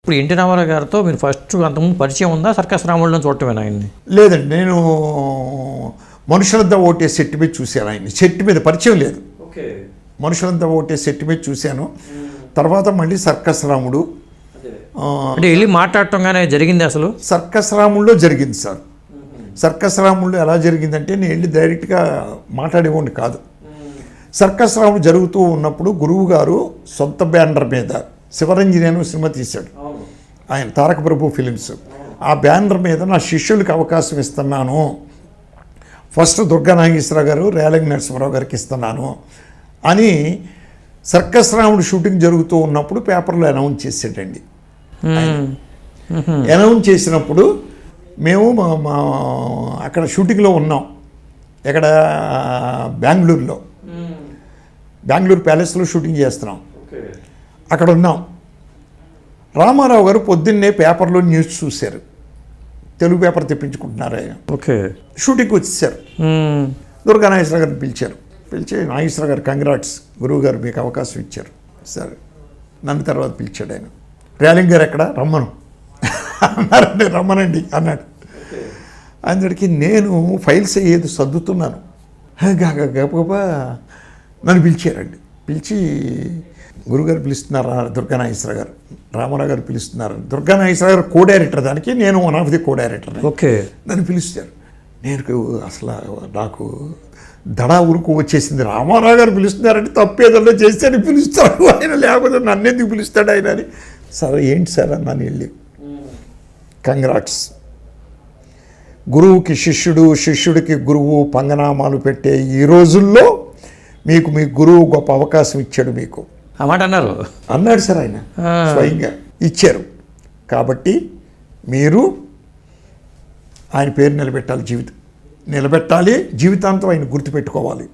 ఇప్పుడు ఎన్టీ రామారావు గారితో మీరు ఫస్ట్ అంతకుముందు పరిచయం ఉందా సర్కస్ రాముడిని చూడటమేనా ఆయన్ని? లేదండి, నేను మనుషులంతా ఓటే సెట్ మీద చూశాను ఆయన్ని. సెట్ మీద పరిచయం లేదు, మనుషులంతా ఓటే సెట్ మీద చూశాను. తర్వాత మళ్ళీ సర్కస్ రాముడు అంటే వెళ్ళి మాట్లాడటంగానే జరిగింది. అసలు సర్కస్ రాముడిలో జరిగింది సార్. సర్కస్ రాముడిలో ఎలా జరిగిందంటే నేను వెళ్ళి డైరెక్ట్గా మాట్లాడేవాడిని కాదు. సర్కస్ రాముడు జరుగుతూ ఉన్నప్పుడు గురువు గారు సొంత బ్యానర్ మీద శివరంజని అనే సినిమా తీశాడు ఆయన, తారక ప్రభు ఫిలిమ్స్. ఆ బ్యానర్ మీద నా శిష్యులకి అవకాశం ఇస్తున్నాను, ఫస్ట్ దుర్గా నాగేశ్వరరావు గారు రేలంగి నరసింహారావు గారికి ఇస్తున్నాను అని సర్కస్ రాముడు షూటింగ్ జరుగుతూ ఉన్నప్పుడు పేపర్లో అనౌన్స్ చేసాడండి. అనౌన్స్ చేసినప్పుడు మేము మా అక్కడ షూటింగ్లో ఉన్నాం, ఎక్కడ బెంగళూరు ప్యాలెస్లో షూటింగ్ చేస్తున్నాం. అక్కడ ఉన్నాం. రామారావు గారు పొద్దున్నే పేపర్లో న్యూస్ చూశారు, తెలుగు పేపర్ తెప్పించుకుంటున్నారు ఆయన. షూటింగ్కి వచ్చేసారు. దుర్గా నాగేశ్వర గారిని పిలిచి నాగేశ్వర గారు కంగ్రాట్స్, గురువు గారు మీకు అవకాశం ఇచ్చారు. సరే, నన్ను తర్వాత పిలిచాడు ఆయన. రేలంగి గారు ఎక్కడ రమ్మను అన్నారండి. రమ్మనండి అన్నాడు. అందరికి నేను ఫైల్స్ ఏది సర్దుతున్నాను, గబగబా నన్ను పిలిచారండి. పిలిచి గురుగారు పిలుస్తున్నారు, దుర్గా నాగేశ్వర గారు, రామారావు గారు పిలుస్తున్నారు. దుర్గా నాగేశ్వర గారు కో డైరెక్టర్, దానికి నేను one of the co director. నన్ను పిలుస్తారు. నేను అసలు నాకు దడా ఉరుకు వచ్చేసింది. రామారావు గారు పిలుస్తున్నారంటే తప్పేదన్నా చేస్తే అని పిలుస్తాడు ఆయన, లేకపోతే నన్నెందుకు పిలుస్తాడు ఆయన అని. సరే ఏంటి సార్ అన్నాను వెళ్ళి. కంగ్రాట్స్, గురువుకి శిష్యుడు, శిష్యుడికి గురువు పంగనామాలు పెట్టే ఈ రోజుల్లో మీకు మీ గురువు గొప్ప అవకాశం ఇచ్చాడు మీకు ఆ మాట అన్నాడు సార్ ఆయన. స్వయంగా ఇచ్చారు కాబట్టి మీరు ఆయన పేరు నిలబెట్టాలి, జీవితాంతం ఆయన గుర్తుపెట్టుకోవాలి.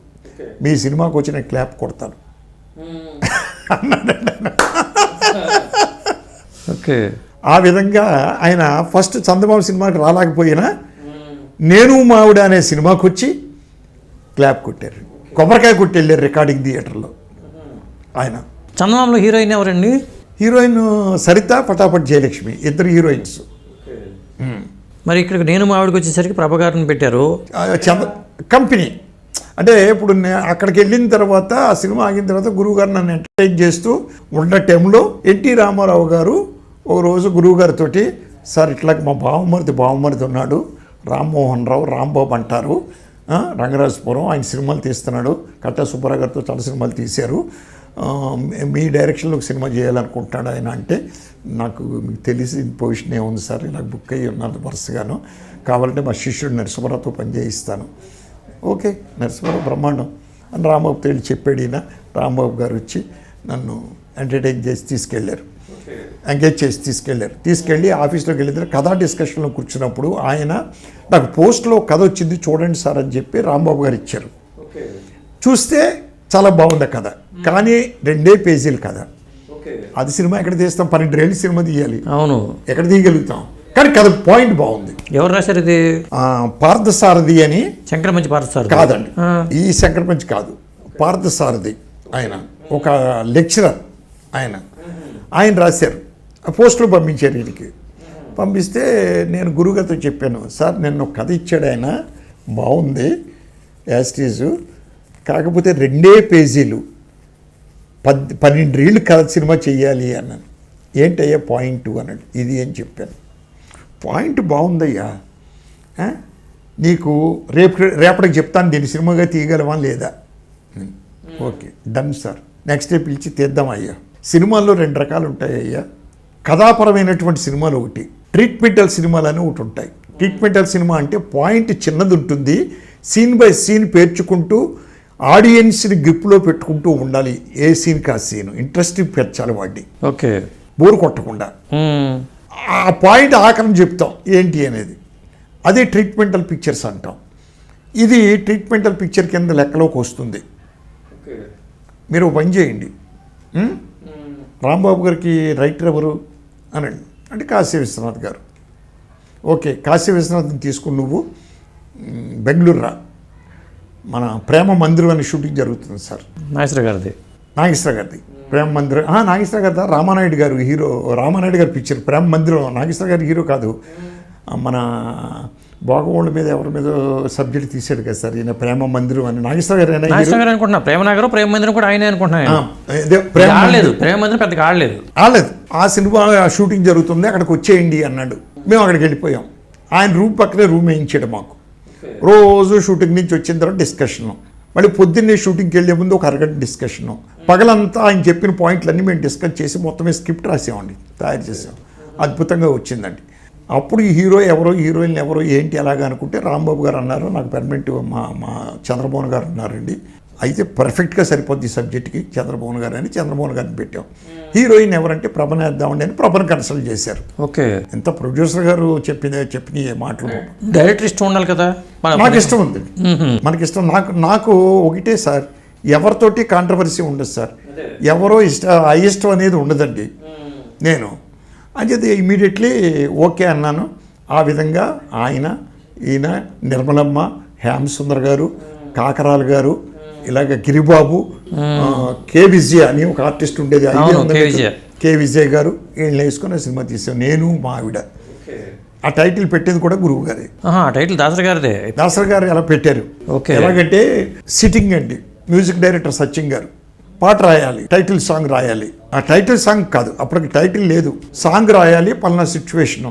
మీ సినిమాకి వచ్చిన క్లాప్ కొడతాను అన్నాడండి. ఆ విధంగా ఆయన ఫస్ట్ చందమామ సినిమాకి రాలేకపోయినా నేను మావిడ అనే సినిమాకి వచ్చి క్లాప్ కొట్టారు, కొబ్బరికాయ కొట్టి వెళ్ళారు రికార్డింగ్ థియేటర్లో ఆయన. చందమామలో హీరోయిన్ ఎవరండి? హీరోయిన్ సరిత, పటాపట్ జయలక్ష్మి, ఇద్దరు హీరోయిన్స్. మరి ఇక్కడ నేను మావిడికి వచ్చేసరికి ప్రభాకర్ని పెట్టారు. కంపెనీ అంటే ఇప్పుడు అక్కడికి వెళ్ళిన తర్వాత ఆ సినిమా ఆగిన తర్వాత గురువు గారు నన్ను ఎంటర్టైన్ చేస్తూ ఉన్న టైంలో ఎన్టీ రామారావు గారు ఒకరోజు గురువు గారితో, సార్ ఇట్లా మా బావమరిది ఉన్నాడు, రామ్మోహన్ రావు, రాంబాబు అంటారు, రంగరాజపురం, ఆయన సినిమాలు తీస్తున్నాడు, కట్టా సుబ్బారావు గారితో చాలా సినిమాలు తీశారు, మీ డైరెక్షన్లో ఒక సినిమా చేయాలనుకుంటున్నాడు ఆయన. అంటే నాకు మీకు తెలిసి పొజిషన్ ఏముంది సార్, ఇలా బుక్ అయ్యి ఉన్నాను వరుసగాను, కావాలంటే మా శిష్యుడు నరసింహారావుతో పనిచేయిస్తాను. ఓకే నరసింహారావు బ్రహ్మాండం అని రాంబాబుతో వెళ్ళి చెప్పాడు ఈయన. రాంబాబు గారు వచ్చి నన్ను ఎంటర్టైన్ చేసి ఎంగేజ్ చేసి తీసుకెళ్ళి ఆఫీస్లోకి వెళ్ళిన కథా డిస్కషన్లో కూర్చున్నప్పుడు ఆయన నాకు పోస్ట్లో కథ వచ్చింది చూడండి సార్ అని చెప్పి రాంబాబు గారు ఇచ్చారు. చూస్తే చాలా బాగుంది కథ, కానీ 2 పేజీలు కథ. అది సినిమా ఎక్కడ తీస్తాం, 12 ఏళ్ళు సినిమా తీయాలి, అవును ఎక్కడ తీయగలుగుతాం, కానీ కథ పాయింట్ బాగుంది. ఎవరు రాశారు ఇది? పార్థసారథి అని. శంకరమంచి పార్థసారథి కాదండి, ఈ శంకరమంచి కాదు, పార్థసారథి ఆయన ఒక లెక్చరర్. ఆయన రాశారు, పోస్టులు పంపించారు వీరికి. పంపిస్తే నేను గురువుగారితో చెప్పాను, సార్ నిన్న కథ ఇచ్చాడు ఆయన, బాగుంది యాస్టీజు, కాకపోతే 2 పేజీలు 12 ఏళ్ళు కథ సినిమా చెయ్యాలి అన్నాను. ఏంటయ్యా పాయింట్ అన్నాడు. ఇది అని చెప్పాను. పాయింట్ బాగుందయ్యా, నీకు రేపటికి చెప్తాను దీన్ని సినిమాగా తీయగలవా లేదా. Okay done sir. Next day పిలిచి తీద్దామయ్యా. సినిమాల్లో 2 రకాలు ఉంటాయ్యా, కథాపరమైనటువంటి సినిమాలు ఒకటి, ట్రీట్మెంటల్ సినిమాలు అని ఒకటి ఉంటాయి. ట్రీట్మెంటల్ సినిమా అంటే పాయింట్ చిన్నది ఉంటుంది, సీన్ బై సీన్ పేర్చుకుంటూ ఆడియన్స్ని గ్రిప్లో పెట్టుకుంటూ ఉండాలి, ఏ సీన్కి ఆ సీన్ ఇంట్రెస్టింగ్ పెంచాలి వాడిని, ఓకే బోరు కొట్టకుండా. ఆ పాయింట్ ఆఖరణ చెప్తాం ఏంటి అనేది, అదే ట్రీట్మెంటల్ పిక్చర్స్ అంటాం. ఇది ట్రీట్మెంటల్ పిక్చర్ కింద లెక్కలోకి వస్తుంది. మీరు పని చేయండి, రాంబాబు గారికి రైటర్ ఎవరు అనండి అంటే కాశీ విశ్వనాథ్ గారు. ఓకే కాశీ విశ్వనాథ్ని తీసుకుని నువ్వు బెంగళూరు రా, మన ప్రేమ మందిరం అనే షూటింగ్ జరుగుతుంది సార్, నాగేశ్వర గారిది. ప్రేమ మందిరం నాగేశ్వర గారు రామానాయుడు గారు హీరో, రామానాయుడు గారు పిక్చర్ ప్రేమ మందిరం. నాగేశ్వర గారు హీరో కాదు, మన బాగోళ్ళ మీద ఎవరి మీద సబ్జెక్ట్ తీసాడు కదా సార్ ఈయన, ప్రేమ మందిరం అని. నాగేశ్వర గారు అనుకుంటున్నా, ప్రేమనగరం ప్రేమ మందిరం కూడా ఆయనే అనుకుంటున్నాను. ప్రేమ మందిరం పెద్దగా ఆడలేదు. ఆ సినిమా షూటింగ్ జరుగుతుంది, అక్కడికి వచ్చేయండి అన్నాడు. మేము అక్కడికి వెళ్ళిపోయాం. ఆయన రూమ్ పక్కనే రూమ్ వేయించాడు మాకు. రోజు షూటింగ్ నుంచి వచ్చిన తర్వాత డిస్కషను, మళ్ళీ పొద్దున్నే షూటింగ్కి వెళ్ళే ముందు ఒక అరగంట డిస్కషను, పగలంతా ఆయన చెప్పిన పాయింట్లన్నీ మేము డిస్కస్ చేసి మొత్తమే స్క్రిప్ట్ రాసామండి, తయారు చేసాం. అద్భుతంగా వచ్చిందండి. అప్పుడు ఈ హీరో ఎవరో, హీరోయిన్ ఎవరో, ఏంటి అలాగా అనుకుంటే రాంబాబు గారు అన్నారు, నాకు పర్మనెంట్ మా చంద్రమోహన్ గారు ఉన్నారండి, అయితే పర్ఫెక్ట్గా సరిపోద్ది ఈ సబ్జెక్ట్కి చంద్రమోహన్ గారు అని చంద్రమోహన్ గారిని పెట్టాం. హీరోయిన్ ఎవరంటే ప్రభను వేద్దామండి అని ప్రభను కన్సల్ట్ చేశారు. ఓకే, ఎంత ప్రొడ్యూసర్ గారు చెప్పిన మాటలు. డైరెక్టర్ ఇష్టం ఉండాలి కదా. నాకు ఇష్టం ఉంది, మనకిష్టం. నాకు ఒకటే సార్, ఎవరితోటి కాంట్రవర్సీ ఉండదు సార్, ఎవరో అయిష్టం అనేది ఉండదండి. నేను అంచేది ఇమీడియట్లీ ఓకే అన్నాను. ఆ విధంగా ఈయన నిర్మలమ్మ, హేమ సుందర్ గారు, కాకరాలు గారు, ఇలాగ గిరిబాబు, కే విజయ అని ఒక ఆర్టిస్ట్ ఉండేది, కే విజయ్ గారు, వీళ్ళని వేసుకుని సినిమా తీసాం. నేను మా ఆవిడ. ఆ టైటిల్ పెట్టేది కూడా గురువు గారే. టైటిల్ దాసరి గారిదే. దాసరి గారు ఎలా పెట్టారు, ఎలాగంటే సిట్టింగ్ అండి, మ్యూజిక్ డైరెక్టర్ సచిన్ గారు పాట రాయాలి, టైటిల్ సాంగ్ రాయాలి. ఆ టైటిల్ సాంగ్ కాదు, అప్పటికి టైటిల్ లేదు, సాంగ్ రాయాలి పలానా సిచ్యువేషన్.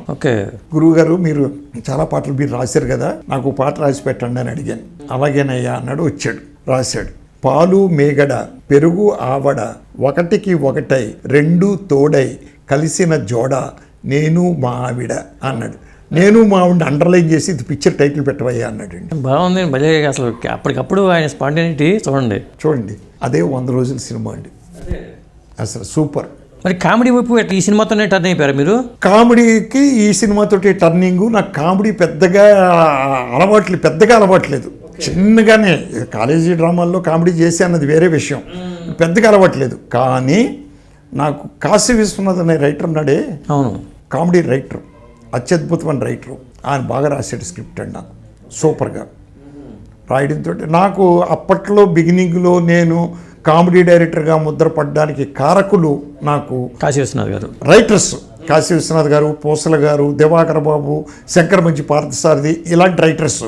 గురువు గారు మీరు చాలా పాటలు మీరు రాశారు కదా, నాకు పాట రాసి పెట్టండి అని అడిగాను. అలాగేనయ్యా అన్నాడు, వచ్చాడు, రాశాడు. పాలు మేగడ పెరుగు ఆవడ ఒకటికి ఒకటై రెండు తోడై కలిసిన జోడ నేను మా ఆవిడ అన్నాడు. నేను మా ఆవిడ అండర్లైన్ చేసి ఇది పిక్చర్ టైటిల్ పెట్టవయ్యా అన్నాడండి. బాగుంది భలే, అసలు అప్పటికప్పుడు ఆయన స్పాంటేనిటీ చూడండి. అదే 100 రోజుల సినిమా అండి, అసలు సూపర్. మరి కామెడీ వైపు ఈ సినిమాతోనే టర్న్ అయిపోయారు మీరు? కామెడీకి ఈ సినిమాతోటి టర్నింగ్. నాకు కామెడీ పెద్దగా అలవాట్లేదు. చిన్నగానే కాలేజీ డ్రామాల్లో కామెడీ చేసి అన్నది వేరే విషయం, పెద్దగా అలవాట్లేదు. కానీ నాకు కాశీ విశ్వనాథ్ అనే రైటర్ ఉన్నాడే, అవును, కామెడీ రైటర్, అత్యద్భుతమైన రైటరు. ఆయన బాగా రాశాడు స్క్రిప్ట్ అండి, నాకు సూపర్గా రాయడంతో. నాకు అప్పట్లో బిగినింగ్లో నేను కామెడీ డైరెక్టర్గా ముద్రపడడానికి కారకులు నాకు కాశీ విశ్వనాథ్ గారు, రైటర్స్. కాశీ విశ్వనాథ్ గారు, పోసల గారు, దివాకర్ బాబు, శంకర్ మంచి పార్థసారథి, ఇలాంటి రైటర్స్.